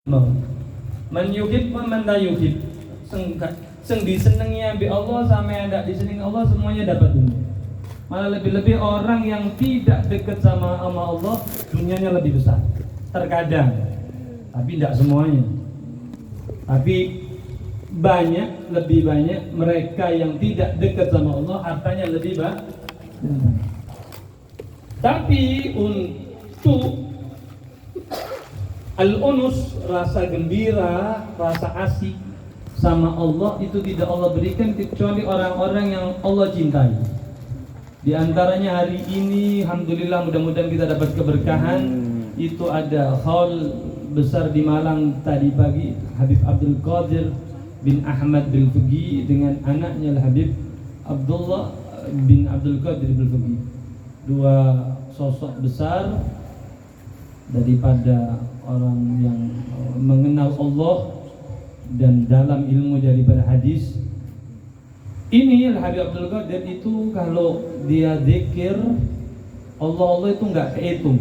Man yuhib wa man la yuhib. Sing disenengi ambek Allah sama yang tidak disenengi Allah semuanya dapat dunia. Malah lebih-lebih orang yang tidak dekat sama Allah dunianya lebih besar. Terkadang, tapi tidak semuanya. Tapi lebih banyak mereka yang tidak dekat sama Allah hartanya lebih banyak. Tapi untuk al-unus, rasa gembira, rasa asik sama Allah itu tidak Allah berikan kecuali orang-orang yang Allah cintai. Di antaranya hari ini, alhamdulillah, mudah-mudahan kita dapat keberkahan. Itu ada haul besar di Malang tadi pagi, Habib Abdul Qadir bin Ahmad bin Fugi dengan anaknya Habib Abdullah bin Abdul Qadir bin Fugi. Dua sosok besar daripada orang yang mengenal Allah dan dalam ilmu daripada hadis. Ini Habib Abdul Qadir itu kalau dia zikir Allah itu enggak kehitung.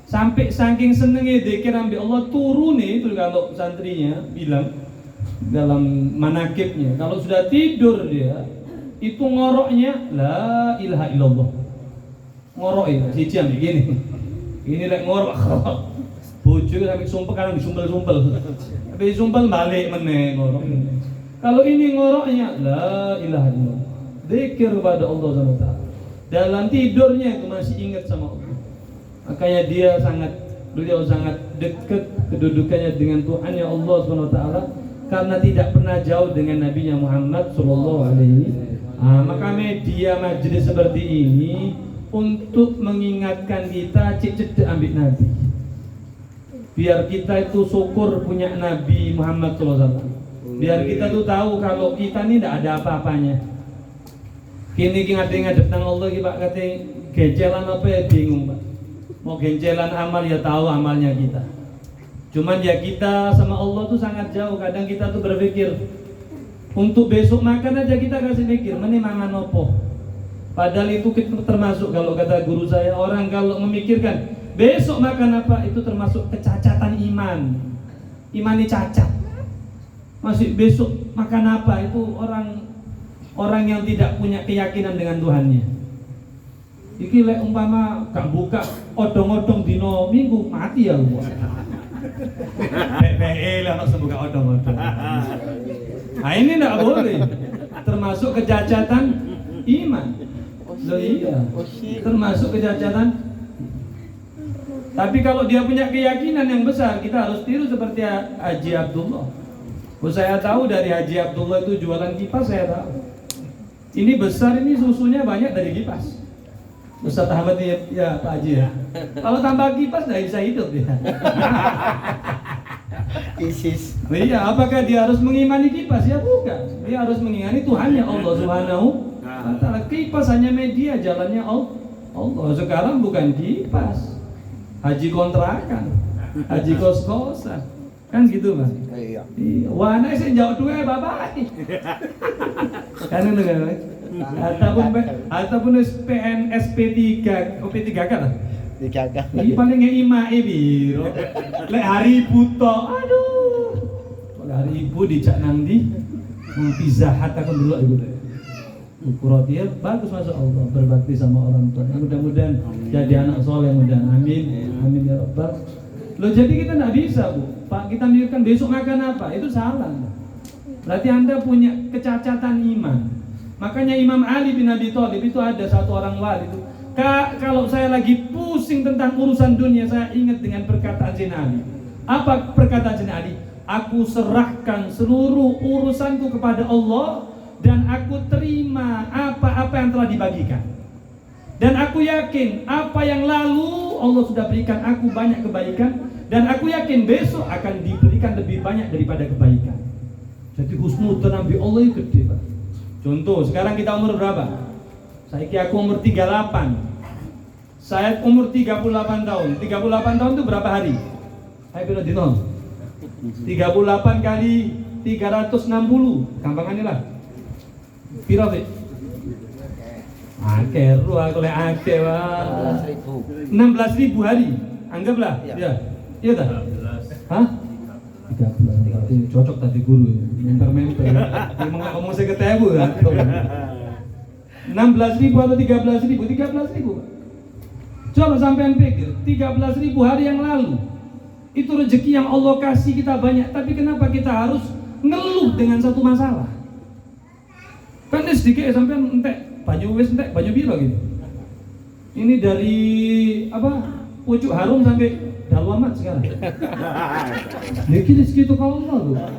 Sampai saking senengnya zikir ambil Allah turun itu kalau santrinya bilang dalam manakibnya. Kalau sudah tidur dia itu ngoroknya la ilaha illallah. Ngorok ya, si jam begini. Ini lek ngorok. Bojo sampai sumpel kan disumpel-sumpel. Habis sumpel balik meneh ngorok. Kalau ini ngoroknya la ilaha illallah. Zikir kepada Allah Subhanahu wa taala. Dalam tidurnya itu masih ingat sama Allah. Makanya beliau sangat dekat kedudukannya dengan Tuhannya Allah Subhanahu wa taala karena tidak pernah jauh dengan Nabi Muhammad sallallahu alaihi wasallam. Maka media majelis seperti ini untuk mengingatkan kita cek ambil Nabi. Biar kita itu syukur punya Nabi Muhammad SAW. Biar kita tuh tahu kalau kita ini tidak ada apa-apanya. Kini ngadep nang Allah ki Pak kate gecelan apa ya bingung Pak. Mau gencelan amal ya tahu amalnya kita. Cuman ya kita sama Allah tuh sangat jauh. Kadang kita tuh berpikir untuk besok makan aja kita kasih mikir mana mangan opo. Padahal itu termasuk kalau kata guru saya orang kalau memikirkan besok makan apa itu termasuk kecacatan iman. Imannya cacat. Masih besok makan apa itu orang yang tidak punya keyakinan dengan Tuhannya. Iki lek umpama gak buka odong-odong dino minggu mati ya gua. PPE lah langsung buka odong-odong. Nah ini enggak boleh. Termasuk kecacatan iman. Loh iya. Termasuk kecacatan. Tapi kalau dia punya keyakinan yang besar, kita harus tiru seperti Haji Abdullah. Saya tahu dari Haji Abdullah itu jualan kipas, saya tahu. Ini besar, ini susunya banyak dari kipas. Ustaz Ahmad ya Pak Haji ya. Kalau tambah kipas nggak bisa hidup ya. ISIS. Iya, apakah dia harus mengimani kipas? Ya bukan. Dia harus mengimani Tuhannya Allah Subhanahu wa taala. Kipas hanya media jalannya Allah. Sekarang bukan kipas. Haji kontrakan, haji kos-kosan. Kan gitu Mas? Iya. Wana sih jauh dua bapak. Kan enggak. Ataupun PNS P3 P3 kan? Digagal. Ini paling ngeimai biro. Lek hari buto, aduh. Kalau hari ibu dicak nanti Pizza Hut aku dulu gitu. Ukuran dia bagus masya Allah berbakti sama orang tua. Mudah-mudahan jadi anak soleh mudah. Amin. Amin ya Rabbal. Loh jadi kita nggak bisa Bu. Pak kita mikirkan besok makan apa? Itu salah. Berarti Anda punya kecacatan iman. Makanya Imam Ali bin Abi Thalib itu ada satu orang wali itu. Kalau saya lagi pusing tentang urusan dunia, saya ingat dengan perkataan Sayyidina Ali. Apa perkataan Sayyidina Ali? Aku serahkan seluruh urusanku kepada Allah dan aku terima apa-apa yang telah dibagikan. Dan aku yakin apa yang lalu Allah sudah berikan aku banyak kebaikan dan aku yakin besok akan diberikan lebih banyak daripada kebaikan. Jadi husnudzon Nabi Allah itu gede Pak. Contoh, sekarang kita umur berapa? Saya aku umur 38. Saya umur 38 tahun. 38 tahun itu berapa hari? Saya bilang dino. 38 kali 360. Gampangannya lah. Piro, Pak? Akeru aku lek akeh wae. 16.000 hari. Anggaplah. Ya. Iya dah. Hah? 13 berarti cocok tadi guru ya. Menter-menter. Emang ngomong saya ketemu kan. 16.000 atau 13.000? 13.000. Coba sampean pikir, 13.000 hari yang lalu. Itu rezeki yang Allah kasih kita banyak, tapi kenapa kita harus ngeluh dengan satu masalah? Kan ini sedikit sampean entek banyu wis entek banyu biru gitu. Ini dari pucuk harum sampai Dalwamat sekarang. Jadi segitu kalau Allah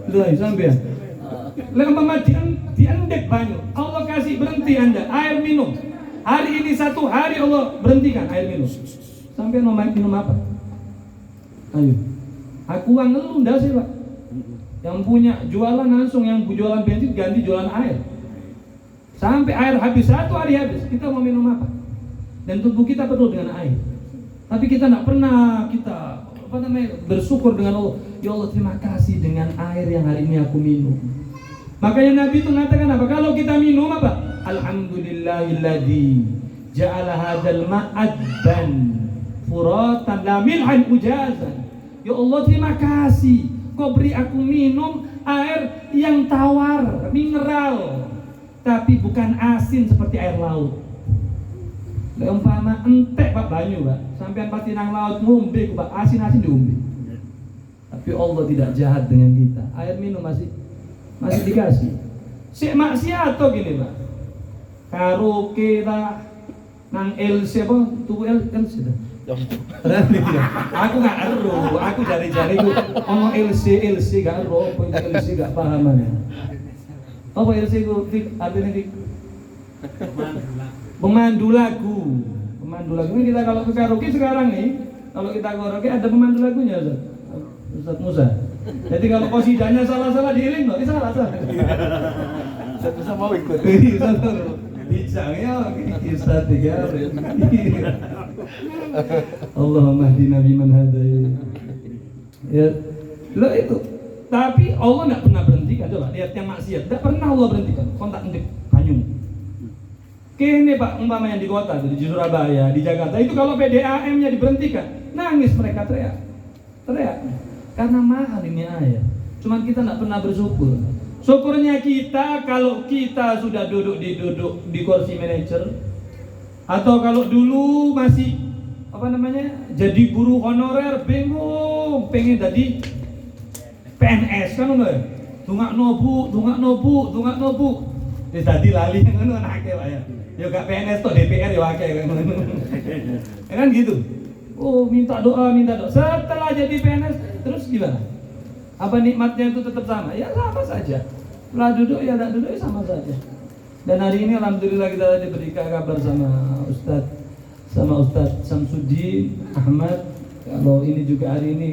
tuh. Lah sampean. Lah umpama diendek banyu, Allah kasih berhenti Anda air minum. Hari ini satu hari Allah berhentikan air minum. Sampai mau minum apa? Ayo. Aku uang ngeluh ndak sih, Pak? Yang punya jualan langsung, yang jualan bensin ganti jualan air. Sampai air habis, satu hari habis, kita mau minum apa? Dan tubuh kita penuh dengan air. Tapi kita tidak pernah bersyukur dengan Allah. Ya Allah, terima kasih dengan air yang hari ini aku minum. Makanya Nabi itu mengatakan apa? Kalau kita minum apa? Alhamdulillahilladzi ja'ala hadzal ma'adban furatan la milhan ujazan. Ya Allah, terima kasih Kau beri aku minum air yang tawar, mineral, tapi bukan asin seperti air laut. Umpama entek Pak banyu Pak, sampean pasti nang laut ngombe Pak, asin-asin diombe. Tapi Allah tidak jahat dengan kita. Air minum masih dikasih. Sik maksiat to gini Pak. Karaoke ta nang LC apa? Tuku LC ta. Aku gak ero, aku jari-jari ku ngomong LC gak ero, LC gak pahaman. Apa LC ku artinya pemandu lagu. Pemandu lagu ini kita kalau ke karaoke sekarang nih, kalau kita karaoke ada pemandu lagunya Ustaz Musa. Jadi kalau kosidanya salah-salah diiling loh, salah. Ustaz Musa mau ikut. Bicangnya Ustaz tiga. Allahumma hdina biman hadai. Ya, lo itu. Tapi Allah tidak pernah berhentikan. Coba lihat yang maksiat, tidak pernah Allah berhentikan. Kontak endek Banyung. Kini Pak, umpama yang di kota, di Surabaya, di Jakarta, itu kalau PDAM-nya diberhentikan, nangis mereka teriak. Karena mahal ini air. Cuman kita tidak pernah bersyukur. Syukurnya kita kalau kita sudah duduk di kursi manajer, atau kalau dulu masih jadi guru honorer, bingung, pengen jadi PNS kan enggak? Tungak nobu. Jadi lali ngono anake Pak ya. Ya gak PNS tok DPR ya akeh kan. Kan gitu. Oh, minta doa. Setelah jadi PNS terus gimana? Apa nikmatnya itu tetap sama? Ya sama saja. Setelah duduk ya enggak duduk ya sama saja. Dan hari ini alhamdulillah kita diberikan kabar sama Ustaz Samsuddin Ahmad. Kalau ini juga hari ini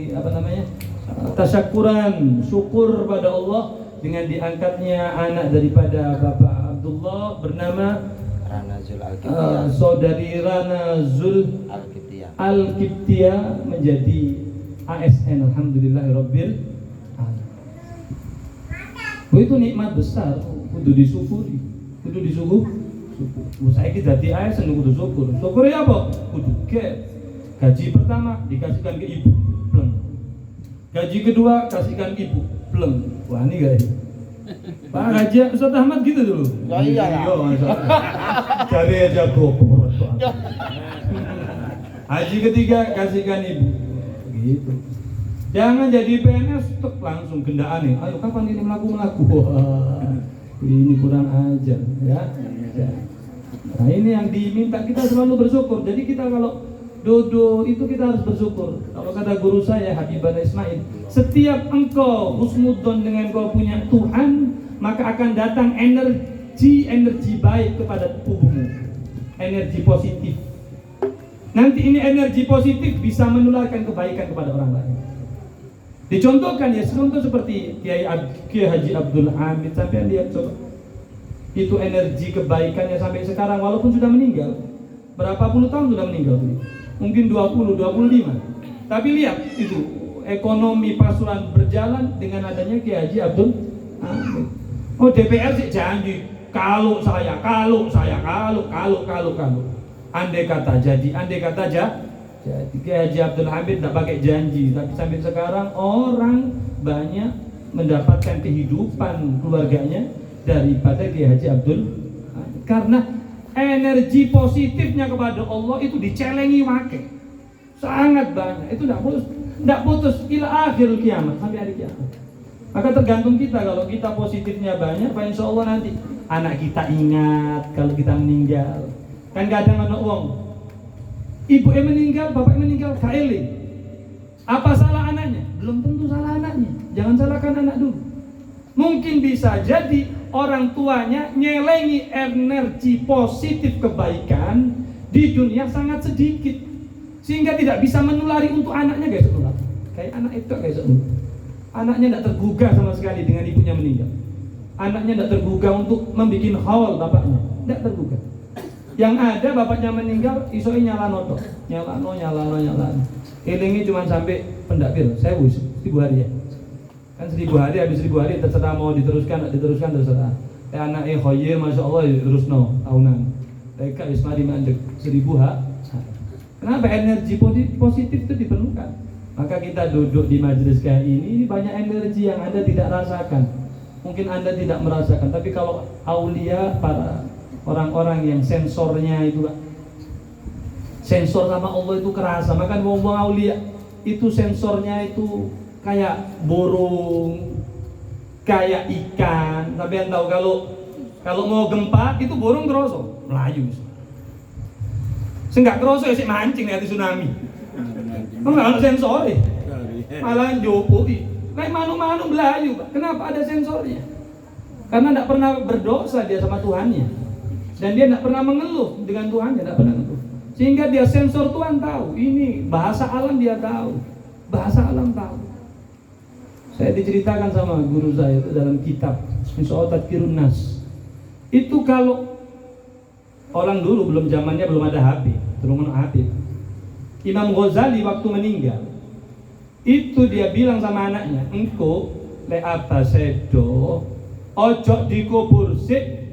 tasyakuran, syukur pada Allah dengan diangkatnya anak daripada Bapak Abdullah bernama Rana Zul Al-Kiptiyah. Saudari Rana Zul Al-Kiptiyah menjadi ASN. Alhamdulillahirabbil alamin. Itu nikmat besar, kudu disyukuri. Saya kita jadi ASN kudu syukur. Syukurnya apa? Kudu gaji pertama dikasihkan ke ibu, pleng. Gaji kedua kasihkan ibu, pleng. Wah ini guys. Pak Haji Ustaz Ahmad gitu dulu. Ya iya. Cari aja gopor. Haji ketiga kasihkan ibu. Gitu. Jangan jadi PNS tek langsung gendaan nih. Ayo kapan ini melaku. Wah, ini kurang ajar ya. Nah ini yang diminta, kita selalu bersyukur. Jadi kita kalau dodo itu kita harus bersyukur. Kalau kata guru saya Habibana Ismail, setiap engkau husnudzon dengan kau punya Tuhan, maka akan datang energi baik kepada tubuhmu, energi positif. Nanti ini energi positif bisa menularkan kebaikan kepada orang lain. Dicontohkan ya, contoh seperti Kiai Haji Abdul Hamid, sampai lihat coba. Itu energi kebaikannya sampai sekarang walaupun sudah meninggal. Berapa puluh tahun sudah meninggal? Mungkin 20, 25. Tapi lihat itu ekonomi Pasuruan berjalan dengan adanya Kiai Haji Abdul Hamid. Oh DPR sih janji kalau saya. Andai kata Jadi Kiai Haji Abdul Hamid tidak pakai janji, tapi sampai sekarang orang banyak mendapatkan kehidupan keluarganya daripada Kiai Haji Abdul Hamid. Karena energi positifnya kepada Allah itu dicelengi wakai. Sangat banyak. Itu tidak putus ila akhir kiamat, sampai hari kiamat. Maka tergantung kita, kalau kita positifnya banyak, Pak, insya Allah nanti anak kita ingat kalau kita meninggal. Kan kadang ada uang, ibu yang meninggal, bapak yang meninggal, kaeling. Apa salah anaknya? Belum tentu salah anaknya. Jangan salahkan anak dulu. Mungkin bisa jadi orang tuanya nyelengi energi positif kebaikan di dunia sangat sedikit, sehingga tidak bisa menulari untuk anaknya, guys. Kayak anak itu, guys. Anaknya tidak tergugah sama sekali dengan ibunya meninggal. Anaknya tidak tergugah untuk membuat haul bapaknya, tidak tergugah. Yang ada bapaknya meninggal, isoi nyalano, nyalano. Ilingnya cuma sampai pendapil, 1000 hari ya. Kan 1000 hari, habis 1000 hari terserah mau diteruskan, tidak diteruskan terserah. Anaknya khoyir, masya Allah, terus tahunan. Mereka ismari mandek 1000 hari. Kenapa energi positif itu diperlukan? Maka kita duduk di majelis kayak ini banyak energi yang Anda tidak rasakan. Mungkin Anda tidak merasakan, tapi kalau aulia, para orang-orang yang sensornya itu, sensor sama Allah itu kerasa. Maka wong aulia itu sensornya itu kayak burung, kayak ikan. Tapi yang tahu kalau mau gempa itu burung keroso, melayu. Enggak keroso ya sih mancing di tsunami. Enggak ada sensor, malah jopoi. Kayak manu-manu belayu, Pak. Kenapa ada sensornya? Karena tidak pernah berdosa dia sama Tuhannya, dan dia tidak pernah mengeluh dengan Tuhannya, tidak pernah mengeluh. Sehingga dia sensor Tuhan tahu. Ini bahasa alam dia tahu, bahasa alam tahu. Saya diceritakan sama guru saya itu dalam kitab Insya Tadkirun Nas. Itu kalau orang dulu belum zamannya belum ada HP, turun HP. Imam Ghazali waktu meninggal, itu dia bilang sama anaknya, engko le apa sedo, ojo dikubur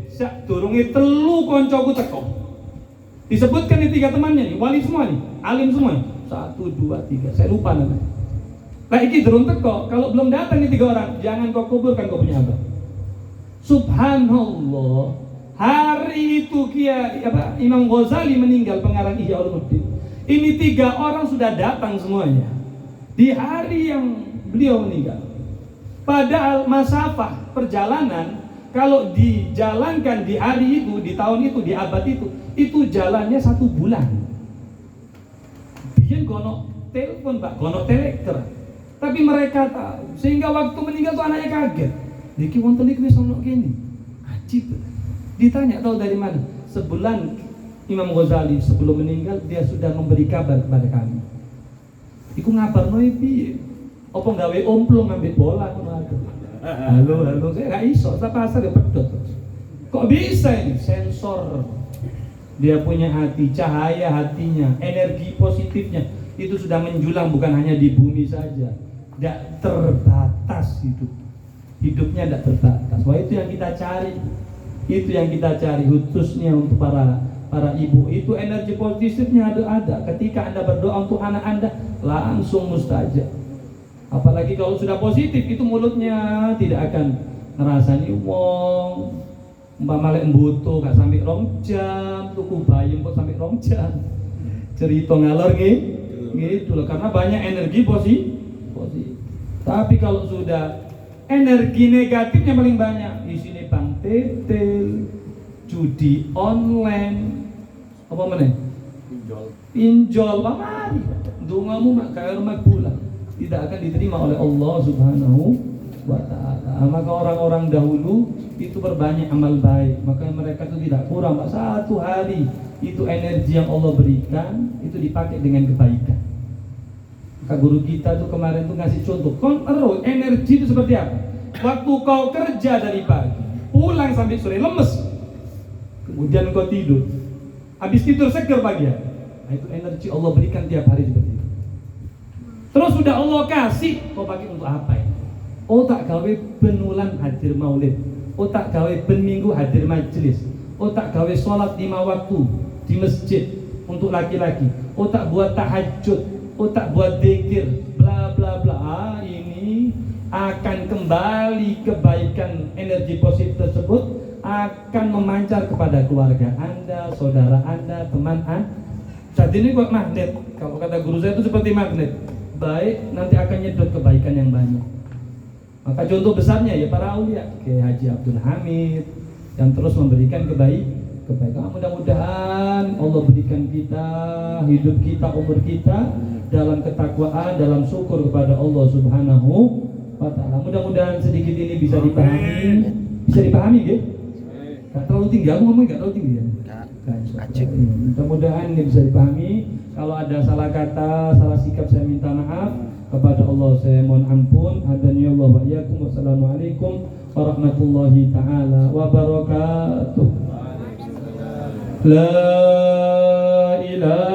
sak durunge telu koncoku teko. Disebutkan nih 3 temannya nih, wali semua nih, alim semua nih. 1, 2, 3, saya lupa namanya. Nah iki durung teko, kalau belum datang nih 3 orang, jangan kau kuburkan kau punya abah. Subhanallah, hari itu Imam Ghazali meninggal, pengarang Ihya Ulumuddin. Ini 3 orang sudah datang semuanya di hari yang beliau meninggal. Padahal masafah perjalanan kalau dijalankan di hari itu, di tahun itu, di abad itu jalannya 1 bulan. Biar kono telepon, Pak, kono telegram. Tapi mereka tahu, sehingga waktu meninggal tuh anaknya kaget. Niki wonten iki wis ono kene. Ajib. Ditanya tahu dari mana? Sebulan Imam Ghazali sebelum meninggal dia sudah memberi kabar kepada kami. Iku ngabarno piye? Apa gawe omplong ngambil bola ngono. Halo, saya enggak iso, tak pasar ya pedot. Kok bisa ini? Sensor. Dia punya hati, cahaya hatinya, energi positifnya itu sudah menjulang bukan hanya di bumi saja. Tidak terbatas hidupnya tidak terbatas. Wah, itu yang kita cari. Itu yang kita cari khususnya untuk para ibu. Itu energi positifnya ada. Ketika Anda berdoa untuk anak Anda langsung mustajab. Apalagi kalau sudah positif, itu mulutnya tidak akan ngerasani wong. Umpama lek mbutuh gak sampai 2 jam, tuku bayem kok sampai 2 jam. Cerita ngalor gitu loh, karena banyak energi positif. Tapi kalau sudah energi negatifnya paling banyak, di sini bang tetel, judi online, apa meneh? Pinjol, mari. Dongamu mak kaya rumah bulan, tidak akan diterima oleh Allah Subhanahu wa ta'ala. Maka orang-orang dahulu itu berbanyak amal baik, maka mereka itu tidak kurang. 1 hari itu energi yang Allah berikan itu dipakai dengan kebaikan. Maka guru kita tuh kemarin tuh ngasih contoh, energi itu seperti apa? Waktu kau kerja dari pagi, pulang sampai sore lemes, kemudian kau tidur, habis tidur seger pagi ya. Nah, itu energi Allah berikan tiap hari seperti itu. Terus sudah Allah kasih, kau pakai untuk apa ya? Oh tak gawe benulan hadir maulid, oh tak gawe ben minggu hadir majelis, oh tak gawe sholat 5 waktu di masjid, untuk laki-laki. Oh tak buat tahajud, oh tak buat zikir, bla bla bla. Ini akan kembali kebaikan energi positif tersebut akan memancar kepada keluarga Anda, saudara Anda, teman Anda. Saat ini buat magnet. Kalau kata guru saya itu seperti magnet. Baik, nanti akan nyedot kebaikan yang banyak. Maka contoh besarnya ya para aulia, kayak Haji Abdul Hamid yang terus memberikan kebaikan. Mudah-mudahan Allah berikan kita, hidup kita, umur kita dalam ketakwaan, dalam syukur kepada Allah Subhanahu wa Ta'ala. Mudah-mudahan sedikit ini bisa dipahami. Bisa dipahami ya? Gak terlalu tinggi, aku ngomong gak terlalu tinggi ya? Mudah-mudahan ini bisa dipahami. Kalau ada salah kata, salah sikap, saya minta maaf kepada Allah, saya mohon ampun. Hadani Allah wa iyyakum. Wassalamualaikum warahmatullahi taala wabarakatuh. La ilaha